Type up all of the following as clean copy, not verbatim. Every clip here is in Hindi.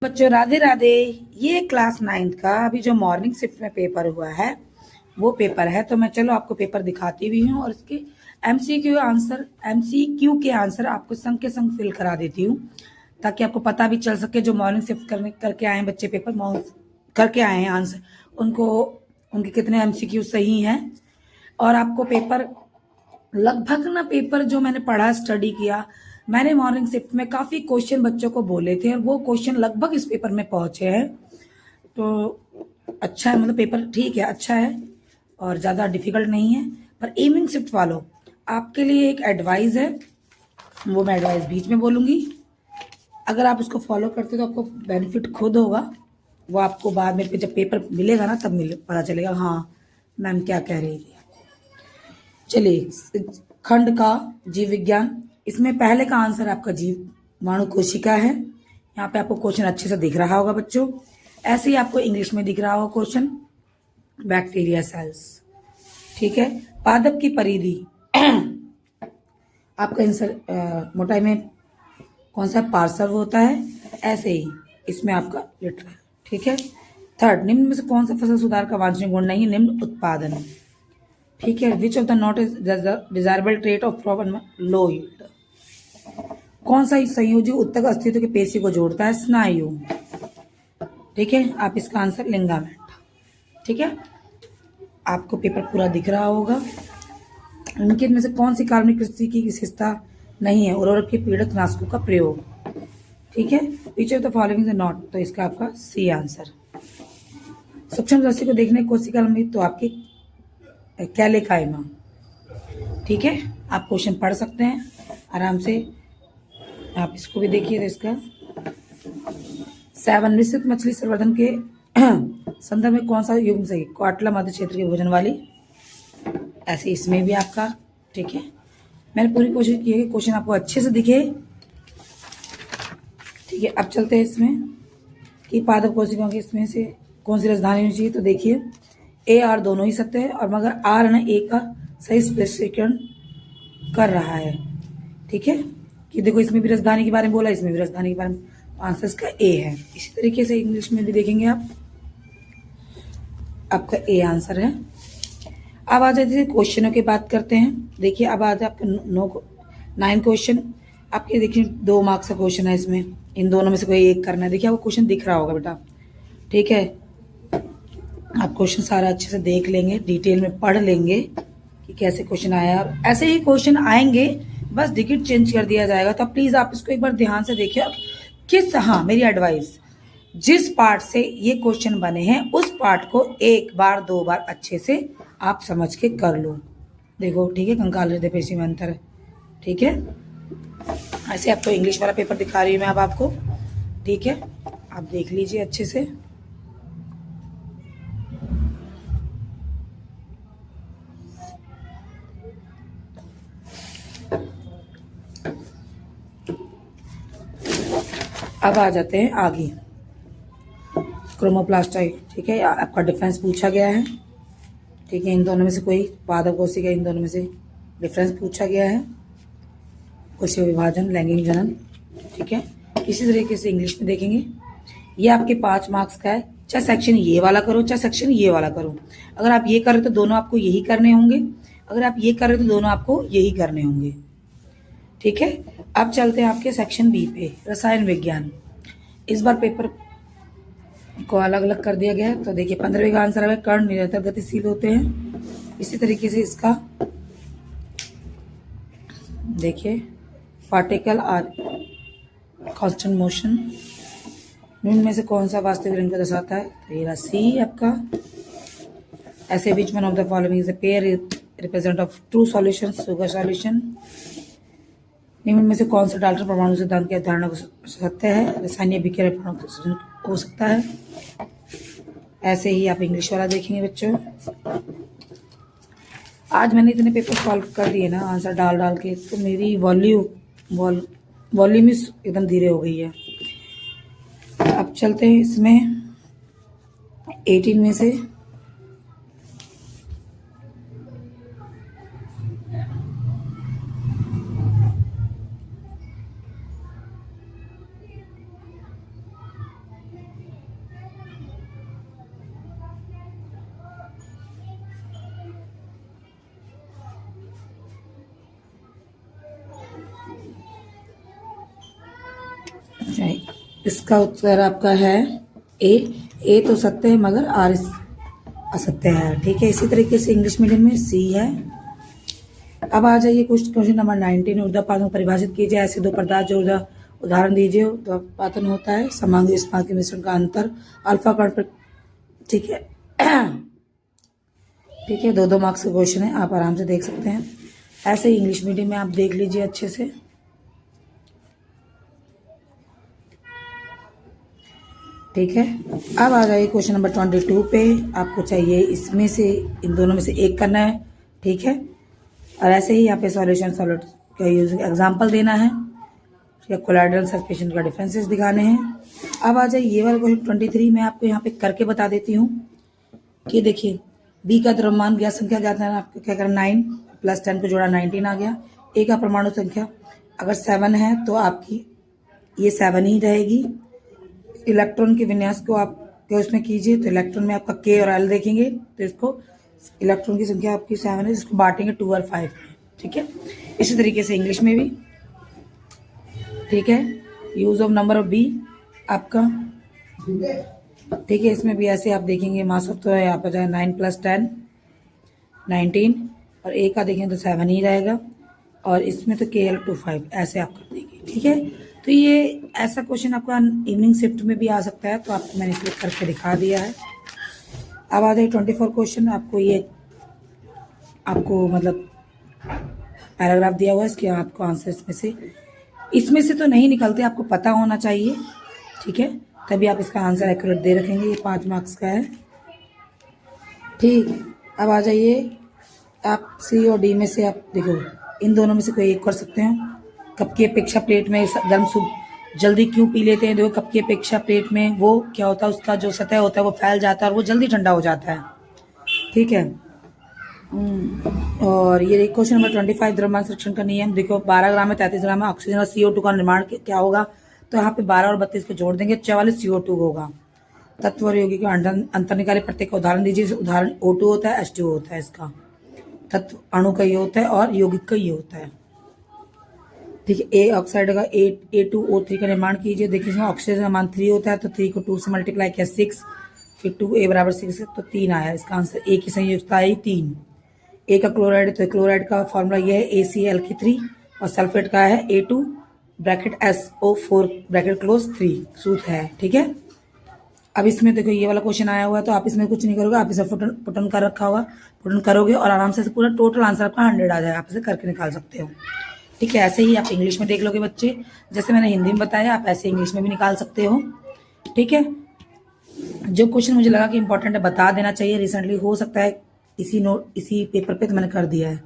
बच्चों राधे राधे। ये क्लास 9th का अभी जो मॉर्निंग शिफ्ट में पेपर हुआ है वो पेपर है, तो मैं चलो आपको पेपर दिखाती भी हूँ और इसके एमसीक्यू के आंसर आपको संग के संग फिल करा देती हूँ, ताकि आपको पता भी चल सके जो मॉर्निंग शिफ्ट करके आए हैं बच्चे, पेपर करके आए हैं आंसर, उनको उनके कितने एमसीक्यू सही हैं। और आपको पेपर लगभग ना, पेपर जो मैंने पढ़ा स्टडी किया, मैंने मॉर्निंग शिफ्ट में काफ़ी क्वेश्चन बच्चों को बोले थे और वो क्वेश्चन लगभग इस पेपर में पहुंचे हैं। तो अच्छा है, मतलब पेपर ठीक है, अच्छा है और ज़्यादा डिफिकल्ट नहीं है। पर इवनिंग शिफ्ट वालों, आपके लिए एक एडवाइस है, वो मैं एडवाइस बीच में बोलूँगी। अगर आप उसको फॉलो करते हो तो आपको बेनिफिट खुद होगा, वो आपको बाद में जब पेपर मिलेगा ना तब पता चलेगा हाँ मैम क्या कह रही थी। चलिए, खंड का जीव विज्ञान, इसमें पहले का आंसर आपका जीवाणु कोशिका है। यहाँ पे आपको क्वेश्चन अच्छे से दिख रहा होगा बच्चों, ऐसे ही आपको इंग्लिश में दिख रहा होगा क्वेश्चन, बैक्टीरिया सेल्स। ठीक है, पादप की परिधि आपका आंसर मोटाई में कौन सा पार्सर होता है, ऐसे ही इसमें आपका लिटरल। ठीक है, थर्ड, निम्न में से कौन सा फसल सुधार का वांछनीय गुण नहीं है, निम्न उत्पादन। ठीक है, which of the not is desirable trait of proper low yield. कौन सा संयोजी उत्तक अस्तित्व के पेशी को जोड़ता है, स्नायु। ठीक है, आप इसका आंसर लिंगामेंट। ठीक है, आपको पेपर पूरा दिख रहा होगा। इनके में से कौन सी कार्बनिक कृषि की विशेषता नहीं है, उर्वरक के पीड़क नाशकों का प्रयोग। ठीक है, which of the following is not, तो इसका आपका सी आंसर। सूक्ष्म दर्शी को देखने कोशिका में तो आपकी कैलेकाइमा। ठीक है, आप क्वेश्चन पढ़ सकते हैं आराम से, आप इसको भी देखिए। तो इसका 7, मिश्रित मछली संवर्धन के संदर्भ में कौन सा युग्म सही, क्वाटला मध्य क्षेत्र के भोजन वाली। ऐसे इसमें भी आपका ठीक है, मैंने पूरी कोशिश की है कि क्वेश्चन आपको अच्छे से दिखे। ठीक है, अब चलते हैं इसमें कि पादप कोशिकाओं के इसमें से कौन सी राजधानी होनी चाहिए। तो देखिए, ए आर दोनों ही सत्य है, और मगर आर ने ए का सही स्पष्टीकरण कर रहा है। ठीक है, कि देखो इसमें भी राजधानी के बारे में बोला, इसमें भी राजधानी के बारे में, आंसर इसका ए है। इसी तरीके से इंग्लिश में भी देखेंगे आप, आपका ए आंसर है। अब आ जाते हैं क्वेश्चनों की बात करते हैं। देखिए, अब आ जाए आपका 9 क्वेश्चन आपके। देखिए 2 मार्क्स का क्वेश्चन है इसमें, इन दोनों में से कोई एक करना है। देखिए आपको क्वेश्चन दिख रहा होगा बेटा। ठीक है, आप क्वेश्चन सारा अच्छे से देख लेंगे, डिटेल में पढ़ लेंगे कि कैसे क्वेश्चन आया, और ऐसे ही क्वेश्चन आएंगे, बस डिजिट चेंज कर दिया जाएगा। तो प्लीज आप इसको एक बार ध्यान से देखिए। हाँ, मेरी एडवाइस, जिस पार्ट से ये क्वेश्चन बने हैं उस पार्ट को 1 बार 2 बार अच्छे से आप समझ के कर लो। देखो ठीक है, कंकाल हृदय पेशी में अंतर है। ठीक है, ऐसे आपको इंग्लिश वाला पेपर दिखा रही हूँ मैं अब आपको। ठीक है, आप देख लीजिए अच्छे से। अब आ जाते हैं आगे, क्रोमोप्लास्टाइड। ठीक है, आपका डिफरेंस पूछा गया है। ठीक है, इन दोनों में से कोई पादप कोशिका, इन दोनों में से डिफरेंस पूछा गया है। कोशिका विभाजन, लैंगिक जनन। ठीक है, इसी तरीके से इंग्लिश में देखेंगे। ये आपके 5 मार्क्स का है, चाहे सेक्शन ये वाला करो चाहे सेक्शन ये वाला करो। अगर आप ये कर रहे हो तो दोनों आपको यही करने होंगे, अगर आप ये कर रहे हो तो दोनों आपको यही करने होंगे। ठीक है, अब चलते हैं आपके सेक्शन बी पे, रसायन विज्ञान। इस बार पेपर को अलग अलग कर दिया गया है। तो देखिए 15वें का आंसर है, कण निरंतर गतिशील होते हैं। इसी तरीके से इसका देखिए, पार्टिकल आर कांस्टेंट मोशन। निम्न में से कौन सा वास्तविक रंग को दर्शाता है, तो ये सी आपका। ऐसे which one of the following is a pair represent of true solution, sugar solution. निम्न में से कौन सा डाल्टन परमाणु सिद्धांत की अवधारणा को सत्य है, रासायनिक अभिक्रिया परमाणु हो सकता है। ऐसे ही आप इंग्लिश वाला देखेंगे बच्चों। आज मैंने इतने पेपर सॉल्व कर दिए ना आंसर डाल डाल के, तो मेरी वॉल्यूम एकदम धीरे हो गई है। अब चलते हैं इसमें 18 में से इसका उत्तर आपका है ए तो सत्य है मगर आर असत्य है। ठीक है, इसी तरीके से इंग्लिश मीडियम में सी है। अब आ जाइए क्वेश्चन नंबर 19। ऊर्ध्वपातन को परिभाषित कीजिए। ऐसे दो पदार्थ जो उदाहरण दीजिए। ऊर्ध्वपातन होता है समांगी इस्पात के मिश्रण का अंतर अल्फा कण पर। ठीक है ठीक है, 2-2 मार्क्स का क्वेश्चन है, आप आराम से देख सकते हैं। ऐसे ही इंग्लिश मीडियम में आप देख लीजिए अच्छे से। ठीक है, अब आ जाइए क्वेश्चन नंबर 22 पे। आपको चाहिए इसमें से इन दोनों में से एक करना है। ठीक है, और ऐसे ही यहाँ पे सॉल्यूशन सॉलिड का यूजिंग एग्जांपल देना है। ठीक है, कोलाइडल सस्पेंशन का डिफरेंसेस दिखाने हैं। अब आ जाइए ये वाला क्वेश्चन 23 में आपको यहाँ पे करके बता देती हूँ कि देखिए बी का द्रव्यमान गैस संख्या ज्ञात है। आपको क्या करना, 9 + 10 को जोड़ा 19 आ गया। ए का परमाणु संख्या अगर 7 है तो आपकी ये 7 ही रहेगी। इलेक्ट्रॉन के विन्यास को आप उसमें कीजिए तो इलेक्ट्रॉन में आपका के और एल देखेंगे तो इसको इलेक्ट्रॉन की संख्या आपकी 7 है, इसको बांटेंगे 2 और 5। ठीक है, इसी तरीके से इंग्लिश में भी। ठीक है, use of number of B आपका। ठीक है, इसमें भी ऐसे आप देखेंगे मास ऑफ तो है यहाँ पर जाए 9 + 10 19 और ए का देखें तो 7 ही रहेगा और इसमें तो KL 25 ऐसे आप कर देंगे। ठीक है, तो ये ऐसा क्वेश्चन आपका इवनिंग शिफ्ट में भी आ सकता है, तो आपको मैंने इसलिए करके दिखा दिया है। अब आ जाए 24 क्वेश्चन। आपको ये आपको मतलब पैराग्राफ दिया हुआ है, इसके आपको आंसर इसमें से तो नहीं निकलते, आपको पता होना चाहिए। ठीक है, तभी आप इसका आंसर एक्यूरेट दे रखेंगे। ये 5 मार्क्स का है। ठीक, अब आ जाइए आप सी और डी में से आप देखो इन दोनों में से कोई एक कर सकते हैं। कप की अपेक्षा प्लेट में गर्म सूप जल्दी क्यों पी लेते हैं? देखो कप की अपेक्षा प्लेट में वो क्या होता है, उसका जो सतह होता है वो फैल जाता है और वो जल्दी ठंडा हो जाता है। ठीक है, और ये क्वेश्चन नंबर 25 द्रव्यमान संरक्षण का नियम। देखो 12 ग्राम में 33 ग्राम में ऑक्सीजन और CO2 का निर्माण क्या होगा, तो यहाँ पे 12 और 32 को जोड़ देंगे 44 CO2 होगा। तत्व और यौगिक का अंतर निकाले। प्रत्येक का उदाहरण दीजिए। उदाहरण O2 होता है, H2O होता है। इसका तत्व अणु का ये होता है और यौगिक का ये होता है। ठीक है, ए ऑक्साइड का A2O3 का निर्माण कीजिए। देखिए इसमें ऑक्सीजन का मान 3 होता है तो 3 को 2 से मल्टीप्लाई किया 6, फिर 2A = 6 है तो 3 आया। इसका आंसर ए की संयोजकता आई 3। ए का क्लोराइड, तो क्लोराइड का फॉर्मूला ये है ACl3 और सल्फेट का है A2 (SO4 3 सूत्र है। ठीक है, अब इसमें देखो ये वाला क्वेश्चन आया हुआ है तो आप इसमें कुछ नहीं करोगे, आप इसे पुटन कर रखा होगा, पुटन करोगे और आराम से पूरा टोटल आंसर आपका 100 आ जाएगा। आप इसे करके निकाल सकते हो। ठीक है, ऐसे ही आप इंग्लिश में देख लोगे बच्चे, जैसे मैंने हिंदी में बताया आप ऐसे इंग्लिश में भी निकाल सकते हो। ठीक है, जो क्वेश्चन मुझे लगा कि इंपॉर्टेंट है बता देना चाहिए, रिसेंटली हो सकता है इसी पेपर पे तो मैंने कर दिया है।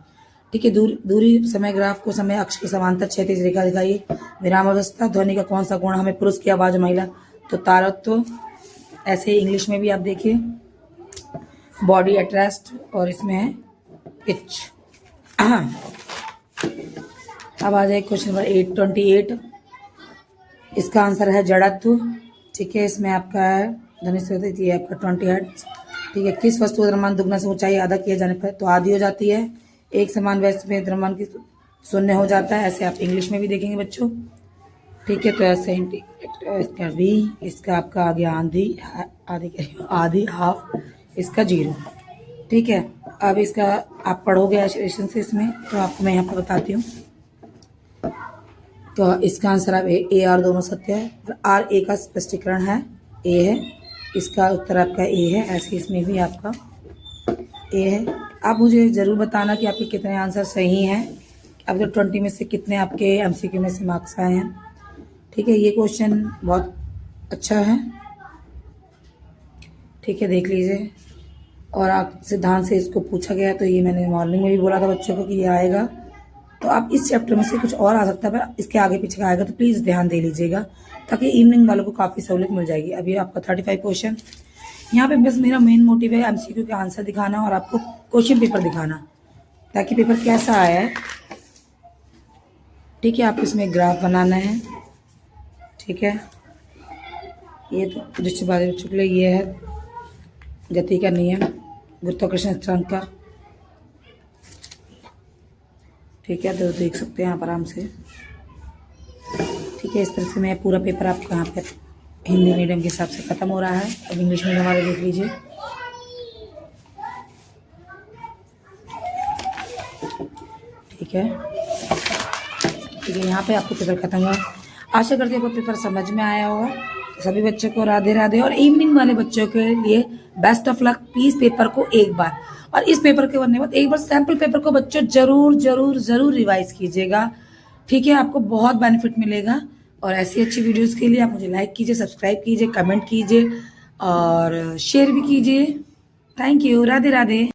ठीक है, दूरी समय ग्राफ को समय अक्ष के समांतर क्षैतिज रेखा दिखाइए। विराम अवस्था ध्वनि का कौन सा गुण हमें पुरुष की आवाज महिला, तो तारत्व। ऐसे इंग्लिश में भी आप देखिए बॉडी एट्रेस्ट और इसमें है पिच। अब आ जाए क्वेश्चन नंबर 28। इसका आंसर है जड़त्व। ठीक है, इसमें आपका है धनुष ये आपका 20 हर्ट्ज। ठीक है, किस वस्तु का द्रव्यमान दुगना से ऊंचाई आधा किए जाने पर तो आधी हो जाती है। एक समान वस्तु में द्रव्यमान की 0 हो जाता है। ऐसे आप इंग्लिश में भी देखेंगे बच्चों। ठीक है, तो ऐसे इसका भी इसका आपका आ गया आधी हाफ, इसका 0। ठीक है, अब इसका आप पढ़ोगे एसोसिएशन से इसमें, तो आपको मैं यहाँ पर बताती हूँ। तो इसका आंसर आप ए आर दोनों सत्य है। आर ए का स्पष्टीकरण है, ए है, इसका उत्तर आपका ए है। ऐसे इसमें भी आपका ए है। आप मुझे ज़रूर बताना कि आपके कितने आंसर सही हैं। अब तो 20 में से कितने आपके MCQ में से मार्क्स आए हैं। ठीक है, ये क्वेश्चन बहुत अच्छा है। ठीक है, देख लीजिए। और आप सिद्धांत से इसको पूछा गया, तो ये मैंने मॉर्निंग में भी बोला था बच्चों को कि ये आएगा। तो आप इस चैप्टर में से कुछ और आ सकता है, पर इसके आगे पीछे का आएगा तो प्लीज़ ध्यान दे लीजिएगा, ताकि इवनिंग वालों को काफ़ी सहूलियत मिल जाएगी। अभी आपका 35 क्वेश्चन यहाँ पे बस मेरा मेन मोटिव है MCQ के आंसर दिखाना और आपको क्वेश्चन पेपर दिखाना, ताकि पेपर कैसा आया है। ठीक है, आपको इसमें ग्राफ बनाना है। ठीक है, ये तो दृश्यवादी बच्चों के लिए ये है गति का नियम, गुरुत्वाकर्षण स्थिरांक का। ठीक है, तो देख सकते हैं आप आराम से। ठीक है, इस तरह से मैं पूरा पेपर आपको यहाँ पे हिंदी मीडियम के हिसाब से ख़त्म हो रहा है। अब इंग्लिश मीडियम वाले देख लीजिए। ठीक है, यहाँ पे आपको पेपर खत्म हुआ। आशा करती हूँ आपको पेपर समझ में आया होगा। सभी बच्चों को राधे राधे। और इवनिंग वाले बच्चों के लिए best of luck. Please paper को एक बार, और इस पेपर के बनने के बाद एक बार सैम्पल पेपर को बच्चों जरूर जरूर जरूर रिवाइज कीजिएगा। ठीक है, आपको बहुत बेनिफिट मिलेगा। और ऐसी अच्छी वीडियोस के लिए आप मुझे लाइक कीजिए, सब्सक्राइब कीजिए, कमेंट कीजिए और शेयर भी कीजिए। Thank you. राधे राधे।